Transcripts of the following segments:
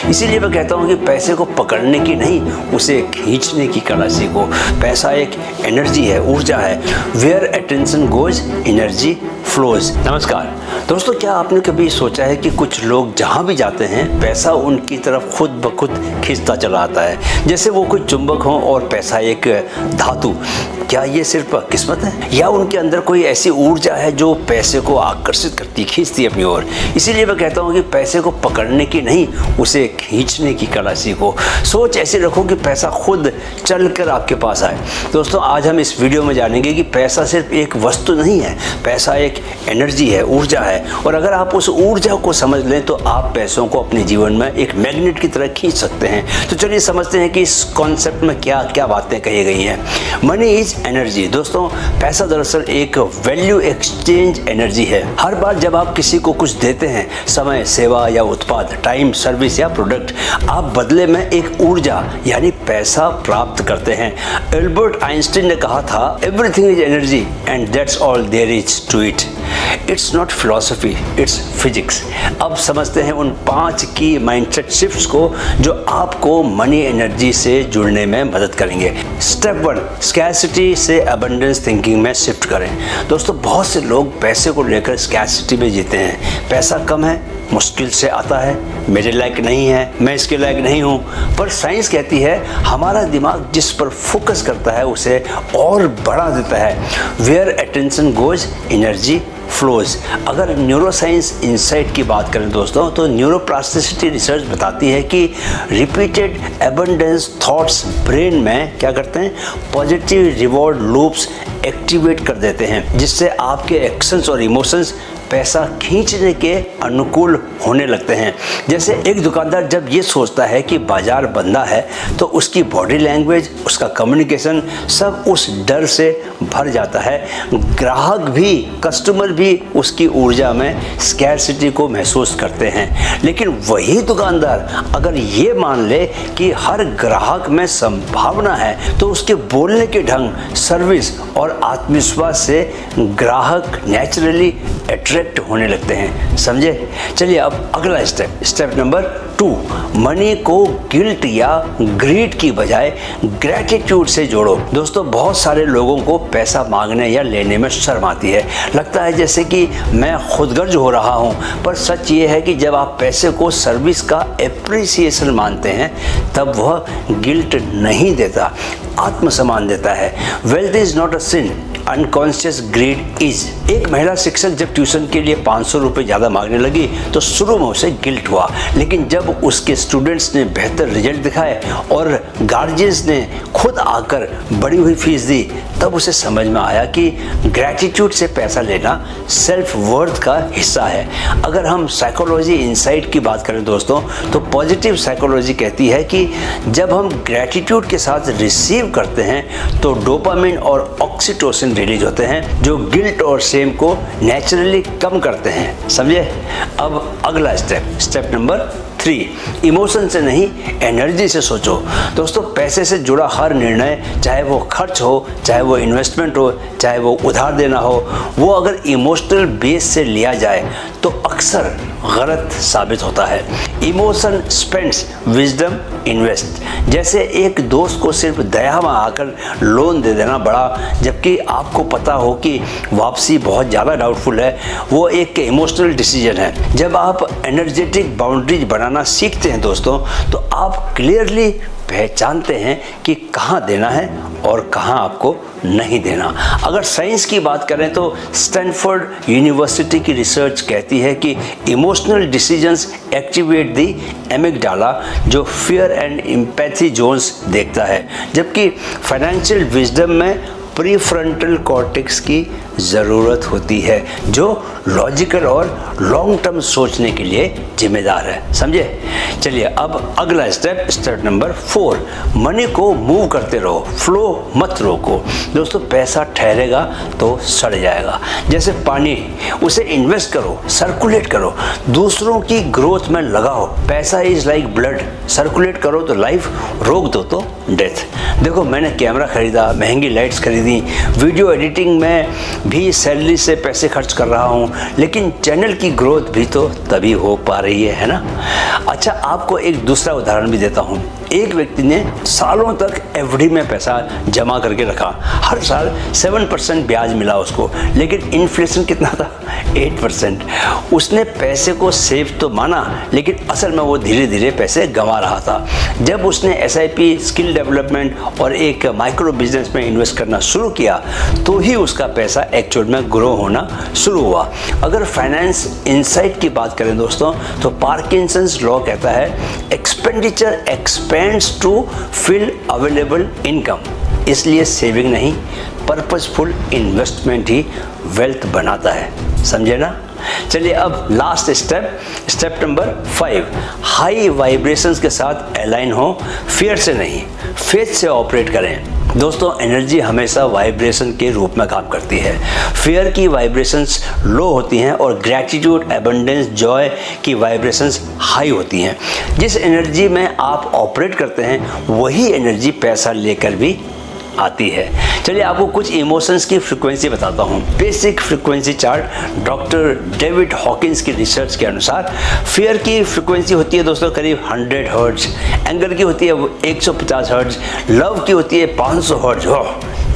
इसीलिए मैं कहता हूँ कि पैसे को पकड़ने की नहीं, उसे खींचने की कला सीखो। पैसा एक एनर्जी है, ऊर्जा है। Where attention goes energy flows. नमस्कार दोस्तों, क्या आपने कभी सोचा है कि कुछ लोग जहाँ भी जाते हैं पैसा उनकी तरफ खुद ब खुद खींचता चला आता है, जैसे वो कोई चुंबक हो और पैसा एक धातु। क्या ये सिर्फ किस्मत है या उनके अंदर कोई ऐसी ऊर्जा है जो पैसे को आकर्षित करती, खींचती अपनी ओर? इसीलिए मैं कहता हूँ कि पैसे को पकड़ने की नहीं, उसे खींचने की कला सीखो। सोच ऐसी रखो कि पैसा खुद चलकर आपके पास आए। दोस्तों, आज हम इस वीडियो में जानेंगे कि पैसा सिर्फ एक वस्तु नहीं है, पैसा एक एनर्जी है, ऊर्जा है। और अगर आप उस ऊर्जा को समझ लें तो आप पैसों को अपने जीवन में एक मैग्नेट की तरह खींच सकते हैं। तो चलिए समझते हैं कि इस कॉन्सेप्ट में क्या क्या बातें कही गई हैं। Money is energy. दोस्तों, पैसा दरअसल एक वैल्यू एक्सचेंज एनर्जी है। हर बार जब आप किसी को कुछ देते हैं, समय, सेवा या उत्पाद, टाइम, सर्विस या प्रोडक्ट, आप बदले में एक ऊर्जा यानी पैसा प्राप्त करते हैं। एल्बर्ट आइंस्टीन ने कहा था, everything is energy and that's all there is to it. It's not philosophy, it's physics. अब समझते हैं उन 5 की माइंडसेट शिफ्ट्स को जो आपको मनी एनर्जी से जुड़ने में मदद करेंगे। स्टेप 1, स्कैरसिटी से अबंडेंस थिंकिंग में शिफ्ट करें। दोस्तों, बहुत से लोग पैसे को लेकर स्कैरसिटी में जीते हैं। पैसा कम है, मुश्किल से आता है, मेरे लायक नहीं है, मैं इसके लायक नहीं हूँ। पर साइंस कहती है हमारा दिमाग जिस पर फोकस करता है उसे और बढ़ा देता है। Where attention goes energy flows. अगर न्यूरोसाइंस इंसाइट की बात करें दोस्तों, तो न्यूरोप्लास्टिसिटी रिसर्च बताती है कि रिपीटेड एबंडेंस थॉट्स ब्रेन में क्या करते हैं, पॉजिटिव रिवॉर्ड लूप्स एक्टिवेट कर देते हैं, जिससे आपके एक्शंस और इमोशंस पैसा खींचने के अनुकूल होने लगते हैं। जैसे एक दुकानदार जब ये सोचता है कि बाजार बंदा है तो उसकी बॉडी लैंग्वेज, उसका कम्युनिकेशन सब उस डर से भर जाता है। ग्राहक भी, कस्टमर भी उसकी ऊर्जा में स्कैरसिटी को महसूस करते हैं। लेकिन वही दुकानदार अगर ये मान ले कि हर ग्राहक में संभावना है तो उसके बोलने के ढंग, सर्विस और आत्मविश्वास से ग्राहक नेचुरली अट्रैक्ट होने लगते हैं। समझे? चलिए अब अगला स्टेप नंबर 2, मनी को गिल्ट या ग्रीड की बजाय ग्रेटिट्यूड से जोड़ो। दोस्तों, बहुत सारे लोगों को पैसा मांगने या लेने में शर्म आती है। लगता है जैसे कि मैं खुदगर्ज हो रहा हूँ। पर सच ये है कि जब आप पैसे को सर्विस का एप्रिसिएशन मानते हैं तब वह गिल्ट नहीं देता, आत्मसम्मान देता है। Wealth is not a sin, unconscious greed is. एक महिला शिक्षक जब ट्यूशन के लिए 500 रुपये ज़्यादा मांगने लगी तो शुरू में उसे गिल्ट हुआ, लेकिन जब उसके स्टूडेंट्स ने बेहतर रिजल्ट दिखाए और गार्जियंस ने खुद आकर बढ़ी हुई फीस दी, तब उसे समझ में आया कि ग्रैटिट्यूड से पैसा लेना सेल्फ वर्थ का हिस्सा है। अगर हम साइकोलॉजी इंसाइट की बात करें दोस्तों, तो पॉजिटिव साइकोलॉजी कहती है कि जब हम ग्रैटिट्यूड के साथ रिसीव करते हैं तो डोपामिन और ऑक्सीटोसिन रिलीज होते हैं जो गिल्ट और शेम को नेचुरली कम करते हैं। समझे? अब अगला स्टेप नंबर 3, इमोशन से नहीं एनर्जी से सोचो। दोस्तों, पैसे से जुड़ा हर निर्णय, चाहे वो खर्च हो, चाहे वो इन्वेस्टमेंट हो, चाहे वो उधार देना हो, वो अगर इमोशनल बेस से लिया जाए तो अक्सर गलत साबित होता है। Emotion spends, wisdom invest. जैसे एक दोस्त को सिर्फ दया में आकर लोन दे देना बड़ा, जबकि आपको पता हो कि वापसी बहुत ज़्यादा डाउटफुल है, वो एक इमोशनल डिसीजन है। जब आप एनर्जेटिक बाउंड्रीज बनाना सीखते हैं दोस्तों, तो आप क्लियरली पहचानते हैं कि कहाँ देना है और कहाँ आपको नहीं देना। अगर साइंस की बात करें तो स्टैनफोर्ड यूनिवर्सिटी की रिसर्च कहती है कि इमोशनल डिसीजंस एक्टिवेट दी एमिगडाला, जो फियर एंड एम्पैथी जोन्स देखता है, जबकि फाइनेंशियल विजडम में प्रीफ्रंटल कॉर्टेक्स की ज़रूरत होती है, जो लॉजिकल और लॉन्ग टर्म सोचने के लिए जिम्मेदार है। समझे? चलिए अब अगला स्टेप नंबर 4, मनी को मूव करते रहो, फ्लो मत रोको। दोस्तों, पैसा ठहरेगा तो सड़ जाएगा। जैसे पानी, उसे इन्वेस्ट करो, सर्कुलेट करो, दूसरों की ग्रोथ में लगाओ। पैसा इज लाइक ब्लड, सर्कुलेट करो तो लाइफ, रोक दो तो डेथ। देखो, मैंने कैमरा खरीदा, महंगी लाइट्स खरीदी, दी, वीडियो एडिटिंग में भी सैलरी से पैसे खर्च कर रहा हूँ, लेकिन चैनल की ग्रोथ भी तो तभी हो पा रही है ना। अच्छा, आपको एक दूसरा उदाहरण भी देता हूँ। एक व्यक्ति ने सालों तक एफडी में पैसा जमा करके रखा, हर साल 7% ब्याज मिला उसको, लेकिन इन्फ्लेशन कितना था? 8%। उसने पैसे को सेव तो माना, लेकिन असल में वो धीरे धीरे पैसे गंवा रहा था। जब उसने एसआईपी, स्किल डेवलपमेंट और एक माइक्रो बिजनेस में इन्वेस्ट करना शुरू किया तो ही उसका पैसा एक्चुअल में ग्रो होना शुरू हुआ। अगर फाइनेंस इनसाइट की बात करें दोस्तों, तो पार्किंसंस लॉ कहता है expenditure expands to fill available income. इसलिए सेविंग नहीं, पर्पसफुल इन्वेस्टमेंट ही वेल्थ बनाता है। समझे ना? चलिए अब last step number 5, high vibrations के साथ अलाइन हो, फियर से नहीं, फेथ से ऑपरेट करें। दोस्तों, एनर्जी हमेशा वाइब्रेशन के रूप में काम करती है। फियर की वाइब्रेशंस लो होती हैं और ग्रैटिट्यूड, एबंडेंस, जॉय की वाइब्रेशंस हाई होती हैं। जिस एनर्जी में आप ऑपरेट करते हैं वही एनर्जी पैसा लेकर भी आती है। चलिए आपको कुछ इमोशंस की फ्रीक्वेंसी बताता हूँ। Basic frequency chart doctor David Hawkins की रिसर्च के अनुसार फियर की फ्रीक्वेंसी होती है दोस्तों करीब 100 हर्ट्ज, एंगर की होती है 150 हर्ट्ज, लव की होती है 500 हर्ट्ज,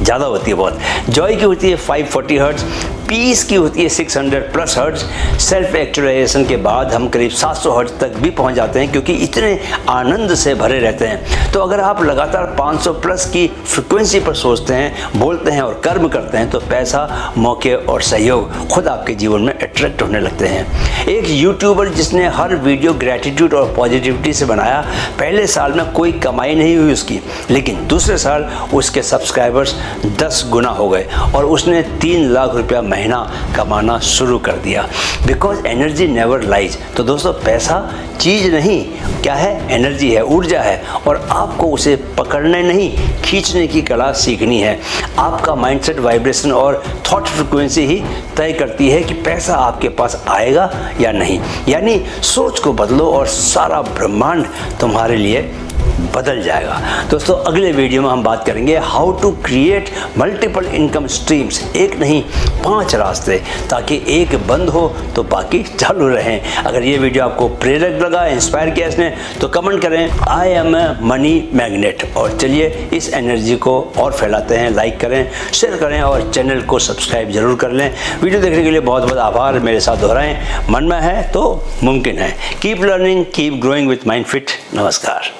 ज़्यादा होती है बहुत, जॉय की होती है 540 हर्ट्ज, पीस की होती है 600 प्लस हर्ट्ज। सेल्फ एक्चुअलाइजेशन के बाद हम करीब 700 हर्ट्ज तक भी पहुंच जाते हैं, क्योंकि इतने आनंद से भरे रहते हैं। तो अगर आप लगातार 500 प्लस की फ्रिक्वेंसी पर सोचते हैं, बोलते हैं और कर्म करते हैं तो पैसा, मौके और सहयोग खुद आपके जीवन में अट्रैक्ट होने लगते हैं। एक यूट्यूबर जिसने हर वीडियो ग्रैटिट्यूड और पॉजिटिविटी से बनाया, पहले साल में कोई कमाई नहीं हुई उसकी, लेकिन दूसरे साल उसके सब्सक्राइबर्स 10 गुना हो गए और उसने 3 लाख रुपया महीना कमाना शुरू कर दिया। Because energy never lies. तो दोस्तों, पैसा चीज़ नहीं, क्या है? एनर्जी है, ऊर्जा है, और आपको उसे पकड़ने नहीं, खींचने की कला सीखनी है। आपका माइंडसेट, वाइब्रेशन और थॉट फ्रिक्वेंसी ही तय करती है कि पैसा आपके पास आएगा या नहीं। यानी सोच को बदलो और सारा ब्रह्मांड तुम्हारे लिए बदल जाएगा। दोस्तों, अगले वीडियो में हम बात करेंगे how to create multiple income streams. एक नहीं, 5 रास्ते, ताकि एक बंद हो तो बाकी चालू रहें। अगर ये वीडियो आपको प्रेरक लगा, इंस्पायर किया इसने, तो कमेंट करें I am a money magnet. और चलिए इस एनर्जी को और फैलाते हैं। लाइक करें, शेयर करें और चैनल को सब्सक्राइब जरूर कर लें। वीडियो देखने के लिए बहुत बहुत आभार। मेरे साथ दोहराएं, मन में है तो मुमकिन है। Keep learning, keep growing with mind fit. नमस्कार।